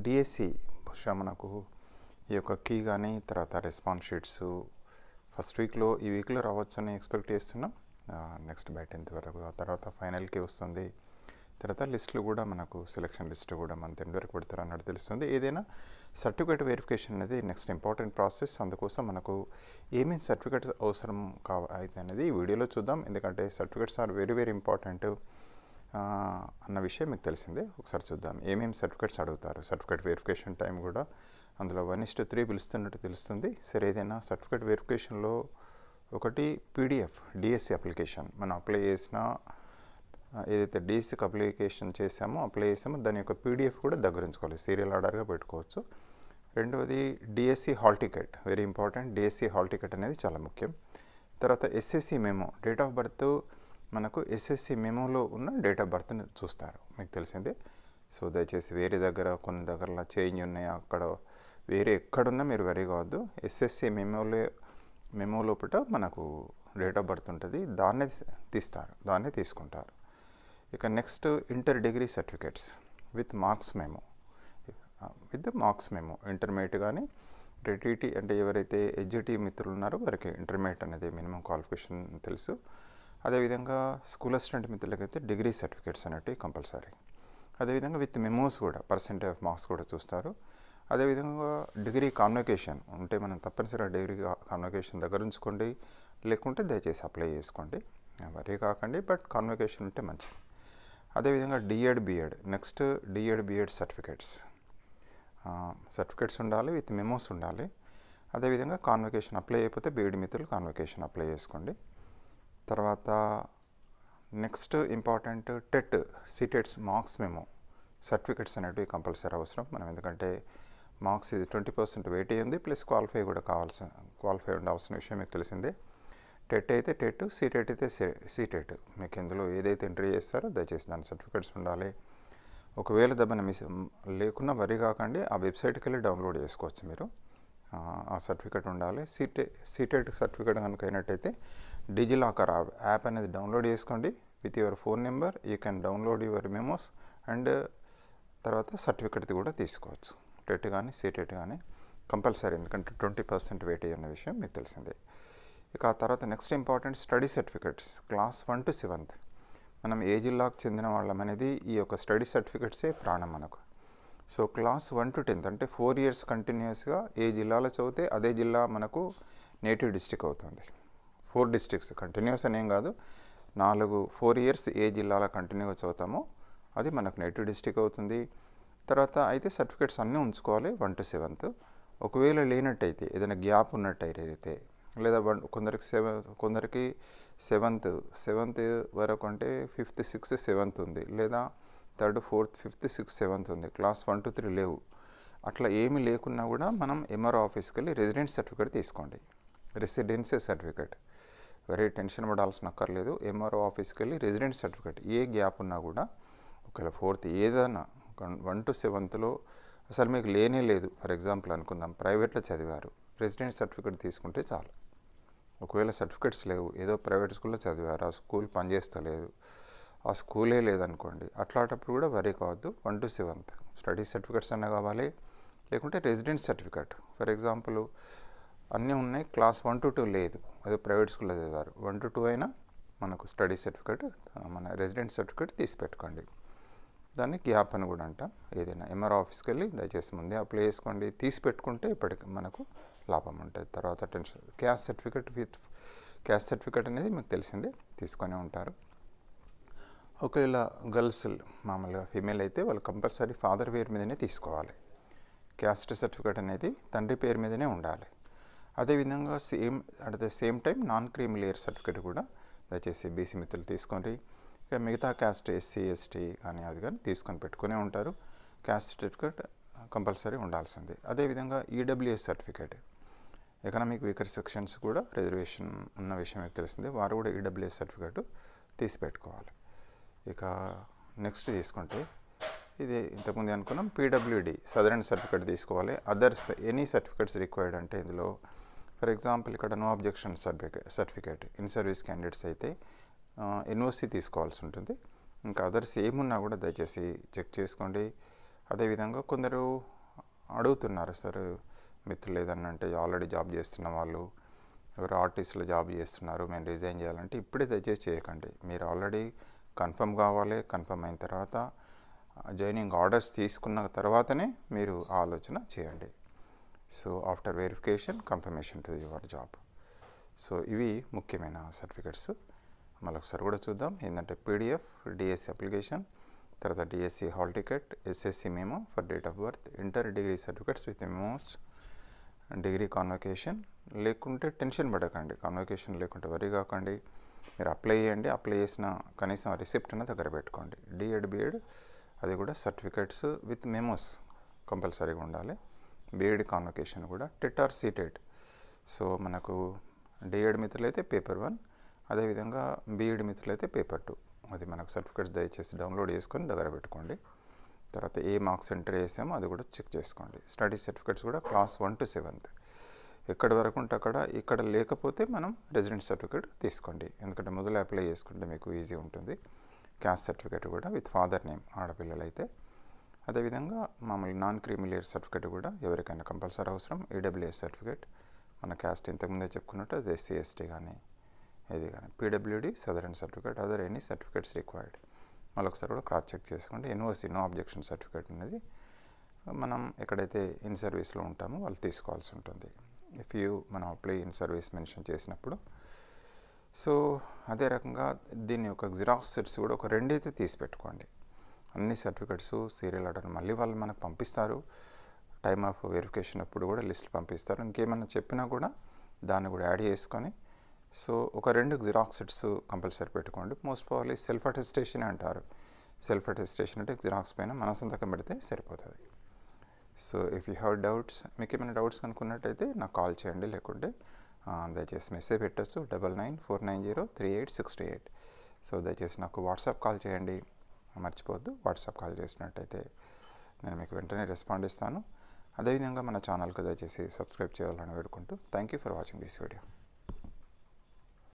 DSC బహుశా మనకు ఈ యొక్క కీ కానీ తర్వాత రెస్పాన్స్ షీట్స్ ఫస్ట్ వీక్లో ఈ వీక్లో రావచ్చని ఎక్స్పెక్ట్ చేస్తున్నాం. నెక్స్ట్ బై 10th వరకు, ఆ తర్వాత ఫైనల్కి వస్తుంది. తర్వాత లిస్టులు కూడా మనకు సెలక్షన్ లిస్ట్ కూడా మన 10 వరకు పెడతారు అన్నట్టు తెలుస్తుంది. ఏదైనా సర్టిఫికేట్ వెరిఫికేషన్ అనేది నెక్స్ట్ ఇంపార్టెంట్ ప్రాసెస్. అందుకోసం మనకు ఏమేమి సర్టిఫికేట్స్ అవసరం అయితే అనేది ఈ వీడియోలో చూద్దాం. ఎందుకంటే certificates are very very important అన్న విషయం మీకు తెలిసిందే. ఒకసారి చూద్దాం ఏమేమి సర్టిఫికేట్స్ అడుగుతారు. సర్టిఫికేట్ వెరిఫికేషన్ టైం కూడా అందులో 1:3 పిలుస్తున్నట్టు తెలుస్తుంది. సరే, ఏదైనా సర్టిఫికేట్ వెరిఫికేషన్లో ఒకటి పీడిఎఫ్ డిఎస్సి అప్లికేషన్ మనం అప్లై చేసిన ఏదైతే డిఎస్సికి అప్లికేషన్ అప్లై చేసామో దాని యొక్క పీడిఎఫ్ కూడా దగ్గర ఉంచుకోవాలి, సీరియల్ ఆర్డర్గా పెట్టుకోవచ్చు. రెండవది DSC hall ticket, very important. DSC hall ticket అనేది చాలా ముఖ్యం. తర్వాత SSC memo, date of birth మనకు ఎస్ఎస్సి మెమోలో ఉన్న డేట్ ఆఫ్ బర్త్ని చూస్తారు, మీకు తెలిసిందే. సో దయచేసి వేరే దగ్గర కొన్ని దగ్గరలో చేంజ్ ఉన్నాయా, అక్కడ వేరే ఎక్కడున్నా మీరు వరీ కావద్దు. ఎస్ఎస్సి మెమో లోపల మనకు డేట్ ఆఫ్ బర్త్ ఉంటుంది, దాన్నే తీస్తారు, దాన్నే తీసుకుంటారు. ఇక next inter degree certificates with marks memo intermediate కానీ టీటీ అంటే ఎవరైతే ఎడ్జిటీ మిత్రులు ఉన్నారో వారికి ఇంటర్మీడియట్ అనేది మినిమం క్వాలిఫికేషన్ తెలుసు. అదేవిధంగా స్కూల్ అసిస్టెంట్ మిత్రులకైతే డిగ్రీ సర్టిఫికేట్స్ అనేవి కంపల్సరీ. అదేవిధంగా విత్ మెమోస్ కూడా పర్సెంటేజ్ ఆఫ్ మార్క్స్ కూడా చూస్తారు. అదేవిధంగా డిగ్రీ కాన్వకేషన్ ఉంటే మనం తప్పనిసరిగా డిగ్రీ కాన్వకేషన్ దగ్గర ఉంచుకోండి, లేకుంటే దయచేసి అప్లై చేసుకోండి, వరీ కాకండి, బట్ కాన్వకేషన్ ఉంటే మంచిది. అదేవిధంగా డిఎడ్ నెక్స్ట్ డిఎడ్ సర్టిఫికేట్స్ ఉండాలి, విత్ మెమోస్ ఉండాలి. అదేవిధంగా కాన్వకేషన్ అప్లై అయిపోతే బీఎడ్ మిత్రులు కాన్వకేషన్ అప్లై చేసుకోండి. తర్వాత next important TET CTETs marks memo certificates అనేటివి కంపల్సరీ అవసరం. మనం ఎందుకంటే మార్క్స్ ఇది 20% వెయిట్ అయ్యింది, ప్లస్ క్వాలిఫై ఉండాల్సిన విషయం మీకు తెలిసిందే. టెట్ అయితే టెట్, సీటెట్ అయితే సీటెట్, మీకు ఇందులో ఏదైతే ఎంట్రీ చేస్తారో దయచేసి దాని సర్టిఫికేట్స్ ఉండాలి. ఒకవేళ దెబ్బన లేకున్నా వరీ కాకండి, ఆ వెబ్సైట్కి వెళ్ళి డౌన్లోడ్ చేసుకోవచ్చు మీరు, ఆ సర్టిఫికేట్ ఉండాలి. సీటెట్ సర్టిఫికేట్ కనుక అయినట్టయితే డిజిలాకర్ యాప్ అనేది డౌన్లోడ్ చేసుకోండి. With your phone number you can download your memos and తర్వాత సర్టిఫికేట్ కూడా తీసుకోవచ్చు. టెట్ కానీ సీటెట్ కానీ కంపల్సరీ, ఎందుకంటే 20% వెయిట్ అయ్యే విషయం మీకు తెలిసిందే. ఇక ఆ తర్వాత next important study certificates class 1 to 7th మనం ఏ జిల్లాకు చెందిన వాళ్ళం అనేది ఈ యొక్క స్టడీ సర్టిఫికేట్సే ప్రాణం మనకు. సో క్లాస్ 1 to 10th అంటే 4 years కంటిన్యూస్గా ఏ జిల్లాలో చదివితే అదే జిల్లా మనకు నేటివ్ డిస్ట్రిక్ట్ అవుతుంది. 4 districts కంటిన్యూస్ అనేం కాదు, 4 years ఏ జిల్లాలో కంటిన్యూగా చదువుతామో అది మనకు నేటివ్ డిస్ట్రిక్ట్ అవుతుంది. తర్వాత అయితే సర్టిఫికేట్స్ అన్నీ ఉంచుకోవాలి 1 to 7th. ఒకవేళ లేనట్టయితే ఏదైనా గ్యాప్ ఉన్నట్టయితే లేదా కొందరికి 7th వరకు అంటే 5th 6th 7th ఉంది, లేదా 3rd 4th 5th 6th 7th ఉంది, క్లాస్ 1 to 3 లేవు. అట్లా ఏమీ లేకున్నా కూడా మనం ఎంఆర్ఓ ఆఫీస్కి వెళ్ళి రెసిడెన్స్ సర్టిఫికేట్ తీసుకోండి. రెసిడెన్సీ సర్టిఫికేట్ వెరీ టెన్షన్ పడాల్సిన అక్కర్లేదు. ఎంఆర్ఓ ఆఫీస్కి వెళ్ళి రెసిడెన్స్ సర్టిఫికేట్ ఏ గ్యాప్ ఉన్నా కూడా, ఒకవేళ 4th ఏదైనా 1 to 7thలో అసలు మీకు లేనే లేదు, ఫర్ ఎగ్జాంపుల్ అనుకుందాం ప్రైవేట్లో చదివారు, రెసిడెన్స్ సర్టిఫికేట్ తీసుకుంటే చాలు. ఒకవేళ సర్టిఫికేట్స్ లేవు, ఏదో ప్రైవేట్ స్కూల్లో చదివారు, ఆ స్కూల్ పనిచేస్తలేదు, ఆ స్కూలే లేదనుకోండి, అట్లాంటప్పుడు కూడా వరీ కావద్దు. 1 to 7th స్టడీ సర్టిఫికేట్స్ అన్నా కావాలి, లేకుంటే రెసిడెన్స్ సర్టిఫికేట్. ఫర్ ఎగ్జాంపుల్ అన్నీ ఉన్నాయి, క్లాస్ 1 to 2 లేదు, అదే ప్రైవేట్ స్కూల్లో చదివారు, 1 to 2 అయినా మనకు స్టడీ సర్టిఫికేట్ మన రెసిడెన్స్ సర్టిఫికేట్ తీసి పెట్టుకోండి. దాన్ని గ్యాప్ అని కూడా అంటాం. ఏదైనా ఎంఆర్ఓ ఆఫీస్కి వెళ్ళి దయచేసి ముందే అప్లై చేసుకోండి, తీసి పెట్టుకుంటే ఇప్పటికి మనకు లాభం ఉంటుంది. తర్వాత క్యాస్ట్ సర్టిఫికేట్ అనేది మీకు తెలిసిందే, తీసుకొని ఉంటారు. ఒకవేళ గర్ల్స్ మామూలుగా ఫీమేల్ అయితే వాళ్ళు కంపల్సరీ ఫాదర్ పేరు మీదనే తీసుకోవాలి. క్యాస్ట్ సర్టిఫికేట్ అనేది తండ్రి పేరు మీదనే ఉండాలి. అదేవిధంగా at the same time non creamy layer certificate కూడా దయచేసి బీసీ మిత్రులు తీసుకోండి. ఇక మిగతా క్యాస్ట్ ఎస్సీ ఎస్టీ కానీ అది కానీ తీసుకొని పెట్టుకునే ఉంటారు. క్యాస్ట్ సర్టిఫికేట్ కంపల్సరీ ఉండాల్సిందే. అదేవిధంగా EWS certificate, economic weaker sections కూడా రిజర్వేషన్ ఉన్న విషయం మీకు తెలిసిందే, వారు కూడా ఈడబ్ల్యూఎస్ సర్టిఫికేట్ తీసి పెట్టుకోవాలి. ఇక నెక్స్ట్ తీసుకుంటే ఇది ఇంతకుముందు అనుకున్నాం పీడబ్ల్యూడి సదరన్ సర్టిఫికేట్ తీసుకోవాలి. అదర్స్ ఎనీ సర్టిఫికేట్స్ రిక్వైర్డ్ అంటే ఇందులో ఫర్ ఎగ్జాంపుల్ ఇక్కడ no objection certificate in service candidates అయితే ఎన్ఓసి తీసుకోవాల్సి ఉంటుంది. ఇంకా అదర్స్ ఏమున్నా కూడా దయచేసి చెక్ చేసుకోండి. అదేవిధంగా కొందరు అడుగుతున్నారు సార్ మిత్రులు ఏదన్నా అంటే ఆల్రెడీ జాబ్ చేస్తున్న వాళ్ళు, ఎవరు ఆర్టిస్టులు జాబ్ చేస్తున్నారు, మేము రిజైన్ చేయాలంటే ఇప్పుడే దయచేసి చేయకండి. మీరు ఆల్రెడీ కన్ఫర్మ్ కావాలి. కన్ఫర్మ్ అయిన తర్వాత జాయినింగ్ ఆర్డర్స్ తీసుకున్న తర్వాతనే మీరు ఆలోచన చేయండి. So after verification confirmation to your job. So ఇవి ముఖ్యమైన సర్టిఫికెట్స్. మళ్ళొకసారి కూడా చూద్దాం. ఏంటంటే పీడిఎఫ్, డిఎస్సి అప్లికేషన్, తర్వాత DSC hall ticket, SSC memo for date of birth, inter degree certificates with memos, degree convocation. లేకుంటే టెన్షన్ పడకండి, కాన్వకేషన్ లేకుంటే వరి కాకండి. మీరు అప్లై చేయండి. అప్లై చేసిన కనీసం రిసిప్ట్ అన్న దగ్గర పెట్టుకోండి. డిఎడ్ బిఎడ్ అది కూడా సర్టిఫికెట్స్ విత్ మెమోస్ కంపల్సరీగా ఉండాలి. బిఎడ్ కాన్వకేషన్ కూడా టెట్ ఆర్ సీటెట్. సో మనకు డిఎడ్ మిత్రులైతే పేపర్ 1, అదేవిధంగా బిఎడ్ మిత్రులైతే పేపర్ 2. అది మనకు సర్టిఫికెట్స్ దయచేసి డౌన్లోడ్ చేసుకొని దగ్గర పెట్టుకోండి. తర్వాత ఏ మార్క్స్ ఎంటర్ చేసామో అది కూడా చెక్ చేసుకోండి. స్టడీ సర్టిఫికెట్స్ కూడా క్లాస్ 1 to 7th ఎక్కడి వరకు ఉంటే అక్కడ. ఇక్కడ లేకపోతే మనం రెసిడెంట్ సర్టిఫికేట్ తీసుకోండి, ఎందుకంటే మొదలు అప్లై చేసుకుంటే మీకు ఈజీ ఉంటుంది. క్యాస్ట్ సర్టిఫికేట్ కూడా విత్ ఫాదర్ నేమ్ ఆడపిల్లలైతే. అదేవిధంగా మామూలు నాన్ క్రీమిలియర్ సర్టిఫికేట్ కూడా ఎవరికైనా కంపల్సరీ అవసరం. ఈడబ్ల్యూఎస్ సర్టిఫికేట్ మన క్యాస్ట్ ఇంతకుముందే చెప్పుకున్నట్టు అది ఎస్సీ ఎస్టీ కానీ ఇది కానీ. పీడబ్ల్యూడి సదరన్ certificate, other any certificates required. మళ్ళొకసారి కూడా క్రాస్ చెక్ చేసుకోండి. ఎన్ఓసి నో అబ్జెక్షన్ సర్టిఫికేట్ అనేది మనం ఎక్కడైతే ఇన్ సర్వీస్లో ఉంటామో వాళ్ళు తీసుకోవాల్సి ఉంటుంది. ఇఫ్ యూ మనం అప్లై ఇన్ సర్వీస్ మెన్షన్ చేసినప్పుడు. సో అదే రకంగా దీని యొక్క జిరాక్స్ సెట్స్ కూడా ఒక 2 అయితే తీసి పెట్టుకోండి. అన్ని సర్టిఫికెట్స్ సీరియల్ ఆర్డర్ మళ్ళీ వాళ్ళు మనకు పంపిస్తారు. టైమ్ ఆఫ్ వెరిఫికేషన్ అప్పుడు కూడా లిస్ట్ పంపిస్తారు. ఇంకేమైనా చెప్పినా కూడా దాన్ని కూడా యాడ్ చేసుకొని సో ఒక 2 జిరాక్స్ సెట్స్ కంపల్సరీ పెట్టుకోండి. మోస్ట్ ప్రాబబ్లీ సెల్ఫ్ అటెస్టేషన్ అంటారు. సెల్ఫ్ అటెస్టేషన్ అంటే జిరాక్స్ పైన మన సంతకం పెడితే సరిపోతుంది. So if you have doubts, మీకు ఏమైనా డౌట్స్ కనుక్కున్నట్టయితే నాకు కాల్ చేయండి, లేకుంటే దయచేసి మెసేజ్ పెట్టచ్చు 9949038628. సో దయచేసి నాకు వాట్సాప్ కాల్ చేయండి, మర్చిపోవద్దు. వాట్సాప్ కాల్ చేసినట్టయితే నేను మీకు వెంటనే రెస్పాండ్ ఇస్తాను. అదేవిధంగా మన ఛానల్కి దయచేసి సబ్స్క్రైబ్ చేయాలని వేడుకుంటూ thank you for watching this video.